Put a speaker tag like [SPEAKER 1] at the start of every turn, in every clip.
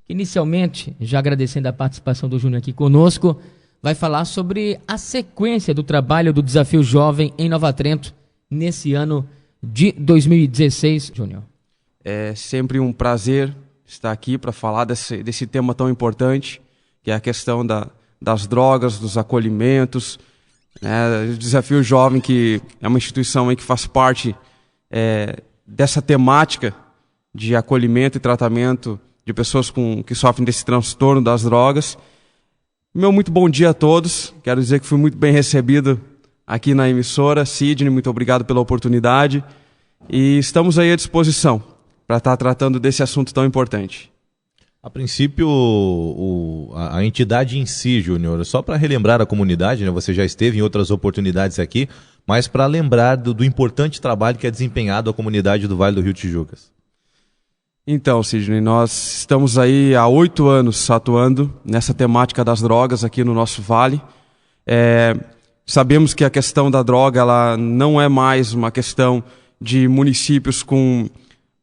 [SPEAKER 1] que inicialmente, já agradecendo a participação do Júnior aqui conosco, vai falar sobre a sequência do trabalho do Desafio Jovem em Nova Trento nesse ano de 2016, Júnior.
[SPEAKER 2] É sempre um prazer estar aqui para falar desse tema tão importante, que é a questão das drogas, dos acolhimentos. O Desafio Jovem, que é uma instituição aí que faz parte dessa temática de acolhimento e tratamento de pessoas que sofrem desse transtorno das drogas. Meu muito bom dia a todos. Quero dizer que fui muito bem recebido aqui na emissora. Sidney, muito obrigado pela oportunidade. E estamos aí à disposição para estar tratando desse assunto tão importante.
[SPEAKER 3] A princípio, a entidade em si, Júnior, só para relembrar a comunidade, né, você já esteve em outras oportunidades aqui, mas para lembrar do importante trabalho que é desempenhado a comunidade do Vale do Rio Tijucas.
[SPEAKER 2] Então, Sidney, nós estamos aí há 8 anos atuando nessa temática das drogas aqui no nosso vale. Sabemos que a questão da droga ela não é mais uma questão de municípios com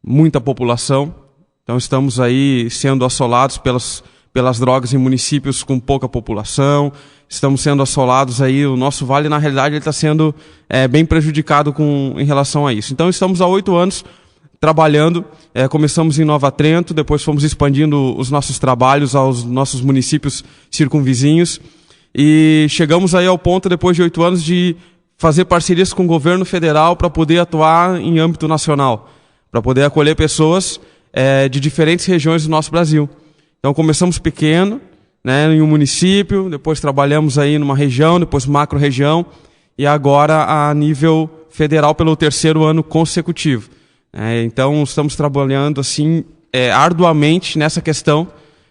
[SPEAKER 2] muita população. Então estamos aí sendo assolados pelas drogas em municípios com pouca população. Estamos sendo assolados aí, o nosso vale na realidade ele está sendo bem prejudicado em relação a isso. Então estamos há 8 anos trabalhando, começamos em Nova Trento, depois fomos expandindo os nossos trabalhos aos nossos municípios circunvizinhos e chegamos aí ao ponto, depois de 8 anos, de fazer parcerias com o governo federal para poder atuar em âmbito nacional, para poder acolher pessoas de diferentes regiões do nosso Brasil. Então começamos pequeno, né, em um município, depois trabalhamos aí numa região, depois macro-região e agora a nível federal pelo 3º ano consecutivo. Então estamos trabalhando assim arduamente nessa questão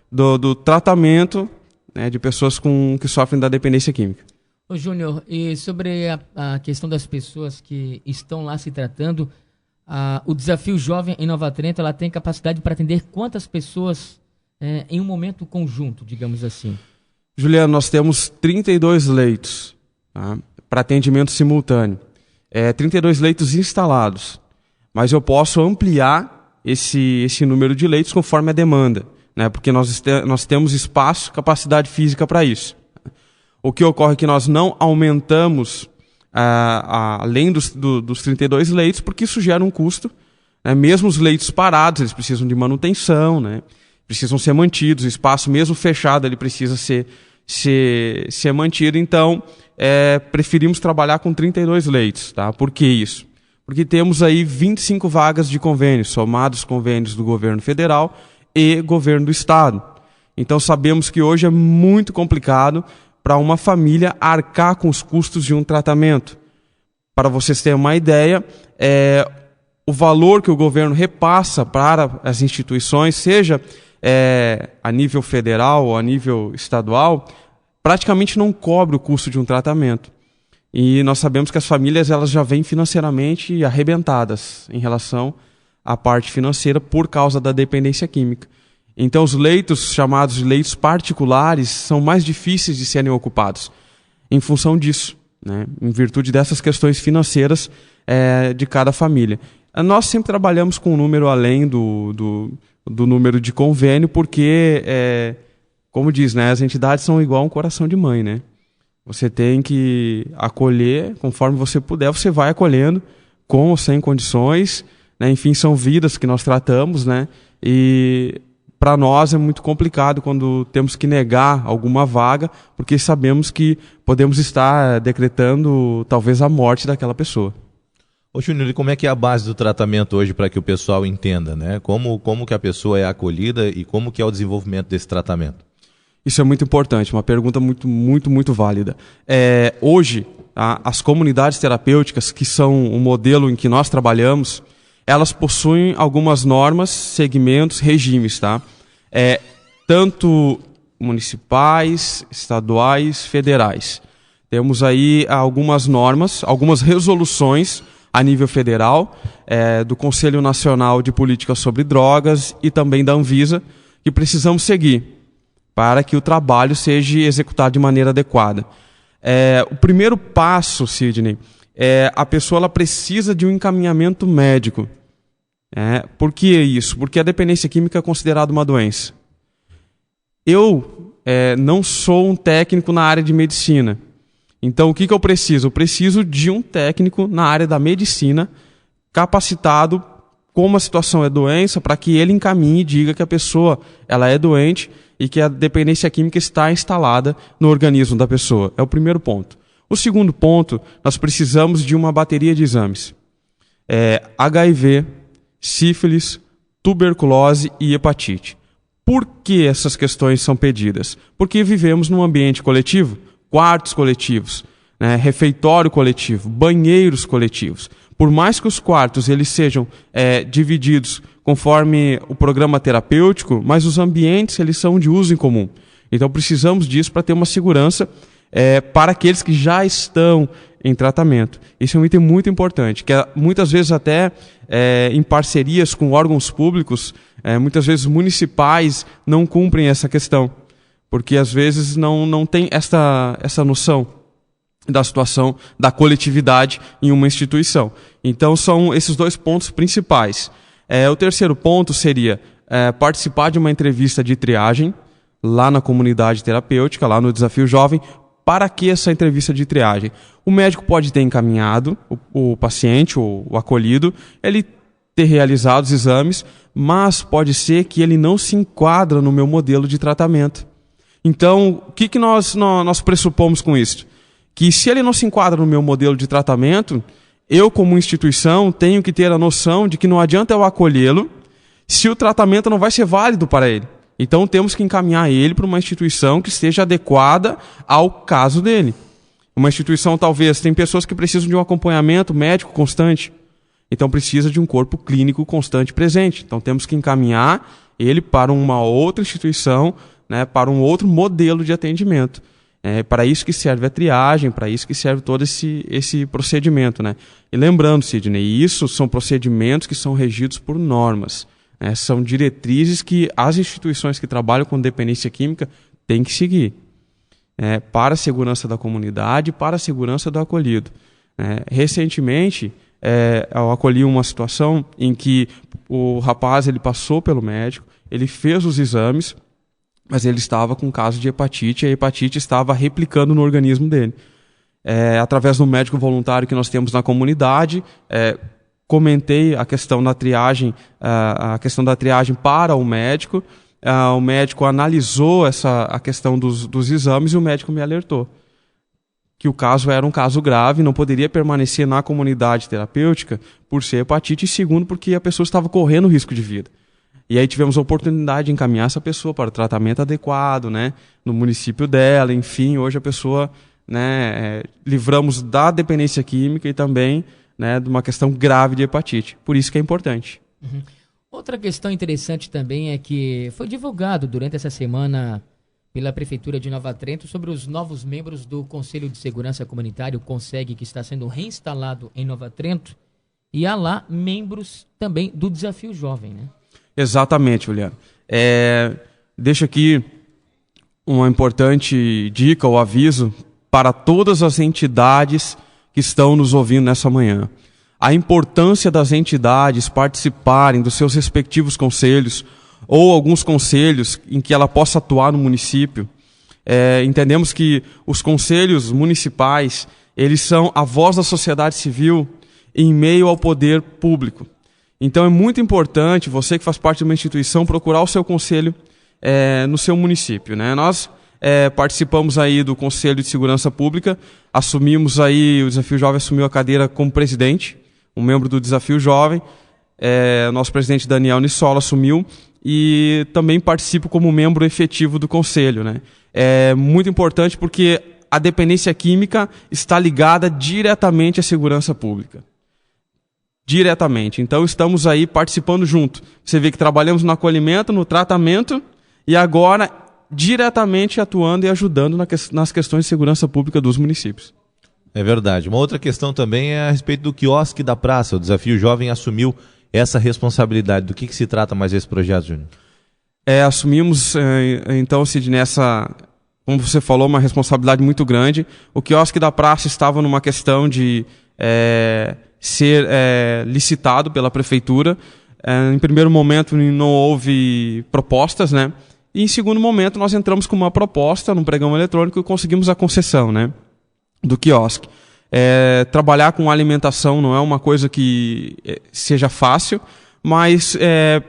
[SPEAKER 2] do tratamento, né, de pessoas que sofrem da dependência química.
[SPEAKER 1] Ô Júnior, e sobre a questão das pessoas que estão lá se tratando, o Desafio Jovem em Nova Trento ela tem capacidade para atender quantas pessoas em um momento conjunto, digamos assim?
[SPEAKER 2] Juliano, nós temos 32 leitos, tá, para atendimento simultâneo. 32 leitos instalados. Mas eu posso ampliar esse número de leitos conforme a demanda, né? Porque nós temos espaço, capacidade física para isso. O que ocorre é que nós não aumentamos além dos 32 leitos, porque isso gera um custo, né? Mesmo os leitos parados, eles precisam de manutenção, né? Precisam ser mantidos, o espaço mesmo fechado ele precisa ser mantido. Então, preferimos trabalhar com 32 leitos. Tá? Por que isso? Porque temos aí 25 vagas de convênios, somados convênios do governo federal e governo do estado. Então sabemos que hoje é muito complicado para uma família arcar com os custos de um tratamento. Para vocês terem uma ideia, o valor que o governo repassa para as instituições, seja a nível federal ou a nível estadual, praticamente não cobre o custo de um tratamento. E nós sabemos que as famílias elas já vêm financeiramente arrebentadas em relação à parte financeira por causa da dependência química. Então os leitos, chamados de leitos particulares, são mais difíceis de serem ocupados em função disso, né? Em virtude dessas questões financeiras de cada família. Nós sempre trabalhamos com um número além do número de convênio, porque, como diz, né, as entidades são igual a um coração de mãe, né? Você tem que acolher, conforme você puder, você vai acolhendo, com ou sem condições, né? Enfim, são vidas que nós tratamos, né? E para nós é muito complicado quando temos que negar alguma vaga, porque sabemos que podemos estar decretando talvez a morte daquela pessoa.
[SPEAKER 3] Ô Júnior, e como é que é a base do tratamento hoje para que o pessoal entenda, né? Como que a pessoa é acolhida e como que é o desenvolvimento desse tratamento?
[SPEAKER 2] Isso é muito importante, uma pergunta muito válida. Hoje, as comunidades terapêuticas, que são o modelo em que nós trabalhamos, elas possuem algumas normas, segmentos, regimes, tá? Tanto municipais, estaduais, federais. Temos aí algumas normas, algumas resoluções a nível federal, do Conselho Nacional de Política sobre Drogas e também da Anvisa, que precisamos seguir para que o trabalho seja executado de maneira adequada. O primeiro passo, Sidney, a pessoa ela precisa de um encaminhamento médico. Por que isso? Porque a dependência química é considerada uma doença. Eu não sou um técnico na área de medicina. Então, o que eu preciso? Eu preciso de um técnico na área da medicina capacitado, como a situação é doença, para que ele encaminhe e diga que a pessoa ela é doente e que a dependência química está instalada no organismo da pessoa. É o primeiro ponto. O segundo ponto, nós precisamos de uma bateria de exames. HIV, sífilis, tuberculose e hepatite. Por que essas questões são pedidas? Porque vivemos num ambiente coletivo, quartos coletivos, né, refeitório coletivo, banheiros coletivos. Por mais que os quartos eles sejam divididos conforme o programa terapêutico, mas os ambientes eles são de uso em comum. Então precisamos disso para ter uma segurança para aqueles que já estão em tratamento. Isso é um item muito importante, que muitas vezes até em parcerias com órgãos públicos, muitas vezes municipais não cumprem essa questão, porque às vezes não tem essa noção da situação da coletividade em uma instituição. Então são esses dois pontos principais. O terceiro ponto seria participar de uma entrevista de triagem lá na comunidade terapêutica, lá no Desafio Jovem. Para que essa entrevista de triagem? O médico pode ter encaminhado o paciente, o acolhido, ele ter realizado os exames, mas pode ser que ele não se enquadra no meu modelo de tratamento. Então, o que nós pressupomos com isso? Que se ele não se enquadra no meu modelo de tratamento, eu, como instituição, tenho que ter a noção de que não adianta eu acolhê-lo se o tratamento não vai ser válido para ele. Então, temos que encaminhar ele para uma instituição que esteja adequada ao caso dele. Uma instituição, talvez, tem pessoas que precisam de um acompanhamento médico constante. Então, precisa de um corpo clínico constante presente. Então, temos que encaminhar ele para uma outra instituição, né, para um outro modelo de atendimento. Para isso que serve a triagem, para isso que serve todo esse procedimento, né? E lembrando, Sidney, isso são procedimentos que são regidos por normas. São diretrizes que as instituições que trabalham com dependência química têm que seguir. Para a segurança da comunidade, para a segurança do acolhido. Recentemente, eu acolhi uma situação em que o rapaz ele passou pelo médico, ele fez os exames, mas ele estava com caso de hepatite, e a hepatite estava replicando no organismo dele. Através do médico voluntário que nós temos na comunidade, comentei a questão da triagem, para o médico. O médico analisou a questão dos exames e o médico me alertou que o caso era um caso grave, não poderia permanecer na comunidade terapêutica por ser hepatite, e segundo, porque a pessoa estava correndo risco de vida. E aí tivemos a oportunidade de encaminhar essa pessoa para o tratamento adequado, né, no município dela. Enfim, hoje a pessoa, né, livramos da dependência química e também, né, de uma questão grave de hepatite. Por isso que é importante.
[SPEAKER 1] Uhum. Outra questão interessante também é que foi divulgado durante essa semana pela Prefeitura de Nova Trento sobre os novos membros do Conselho de Segurança Comunitária, o CONSEG, que está sendo reinstalado em Nova Trento, e há lá membros também do Desafio Jovem, né?
[SPEAKER 2] Exatamente, Juliano. Deixo aqui uma importante dica ou aviso para todas as entidades que estão nos ouvindo nessa manhã. A importância das entidades participarem dos seus respectivos conselhos ou alguns conselhos em que ela possa atuar no município. Entendemos que os conselhos municipais, eles são a voz da sociedade civil em meio ao poder público. Então é muito importante você que faz parte de uma instituição procurar o seu conselho no seu município, né? Nós participamos aí do Conselho de Segurança Pública, assumimos aí, o Desafio Jovem assumiu a cadeira como presidente, um membro do Desafio Jovem, nosso presidente Daniel Nissola assumiu, e também participo como membro efetivo do Conselho, né? É muito importante porque a dependência química está ligada diretamente à segurança pública. Diretamente. Então estamos aí participando junto. Você vê que trabalhamos no acolhimento, no tratamento e agora diretamente atuando e ajudando nas questões de segurança pública dos municípios.
[SPEAKER 3] É verdade. Uma outra questão também é a respeito do quiosque da praça. O Desafio Jovem assumiu essa responsabilidade. Do que se trata mais esse projeto, Júnior?
[SPEAKER 2] Assumimos, então, Sidney, como você falou, uma responsabilidade muito grande. O quiosque da praça estava numa questão de ser licitado pela prefeitura. Em primeiro momento não houve propostas, né? E em segundo momento nós entramos com uma proposta num pregão eletrônico e conseguimos a concessão, né, do quiosque. Trabalhar com alimentação não é uma coisa que seja fácil, mas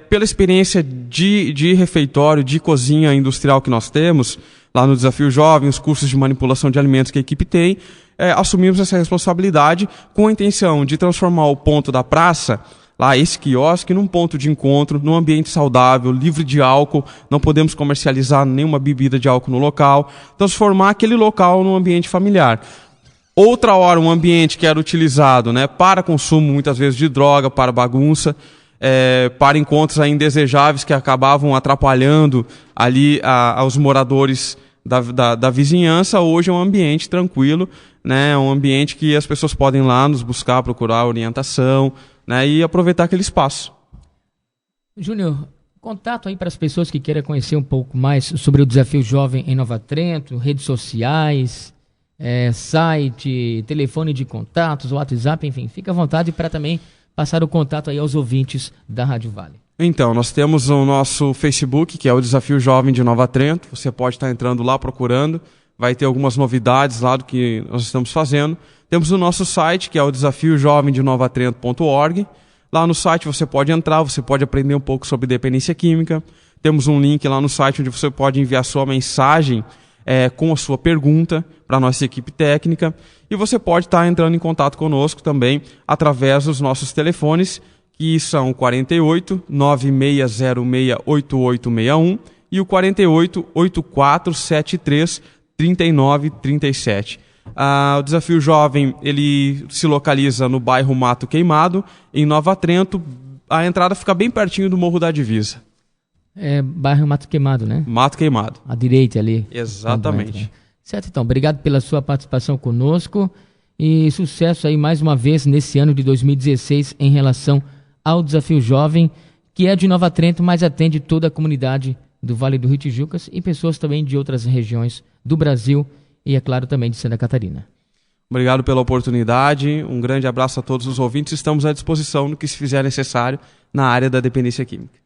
[SPEAKER 2] pela experiência de refeitório, de cozinha industrial que nós temos, lá no Desafio Jovem, os cursos de manipulação de alimentos que a equipe tem, assumimos essa responsabilidade com a intenção de transformar o ponto da praça, lá esse quiosque, num ponto de encontro, num ambiente saudável, livre de álcool, não podemos comercializar nenhuma bebida de álcool no local, transformar aquele local num ambiente familiar. Outra hora, um ambiente que era utilizado, né, para consumo, muitas vezes, de droga, para bagunça, para encontros indesejáveis que acabavam atrapalhando ali aos moradores da vizinhança, hoje é um ambiente tranquilo, né, um ambiente que as pessoas podem ir lá nos buscar, procurar orientação, né, e aproveitar aquele espaço.
[SPEAKER 1] Júnior, contato aí para as pessoas que queiram conhecer um pouco mais sobre o Desafio Jovem em Nova Trento, redes sociais, site, telefone de contatos, WhatsApp, enfim, fica à vontade para também passar o contato aí aos ouvintes da Rádio Vale.
[SPEAKER 2] Então, nós temos o nosso Facebook, que é o Desafio Jovem de Nova Trento, você pode estar entrando lá procurando, vai ter algumas novidades lá do que nós estamos fazendo. Temos o nosso site, que é o desafiojovemdenovatrento.org. Lá no site você pode entrar, você pode aprender um pouco sobre dependência química. Temos um link lá no site onde você pode enviar sua mensagem com a sua pergunta para a nossa equipe técnica. E você pode estar entrando em contato conosco também através dos nossos telefones, que são o 48 9606 8861 e o 48 8473 3937. O Desafio Jovem, ele se localiza no bairro Mato Queimado, em Nova Trento. A entrada fica bem pertinho do Morro da Divisa.
[SPEAKER 1] Bairro Mato Queimado, né?
[SPEAKER 2] Mato Queimado.
[SPEAKER 1] À direita ali.
[SPEAKER 2] Exatamente.
[SPEAKER 1] Certo, então. Obrigado pela sua participação conosco e sucesso aí mais uma vez nesse ano de 2016 em relação ao Desafio Jovem, que é de Nova Trento, mas atende toda a comunidade do Vale do Rio Tijucas e pessoas também de outras regiões do Brasil e, é claro, também de Santa Catarina.
[SPEAKER 2] Obrigado pela oportunidade, um grande abraço a todos os ouvintes, estamos à disposição no que se fizer necessário na área da dependência química.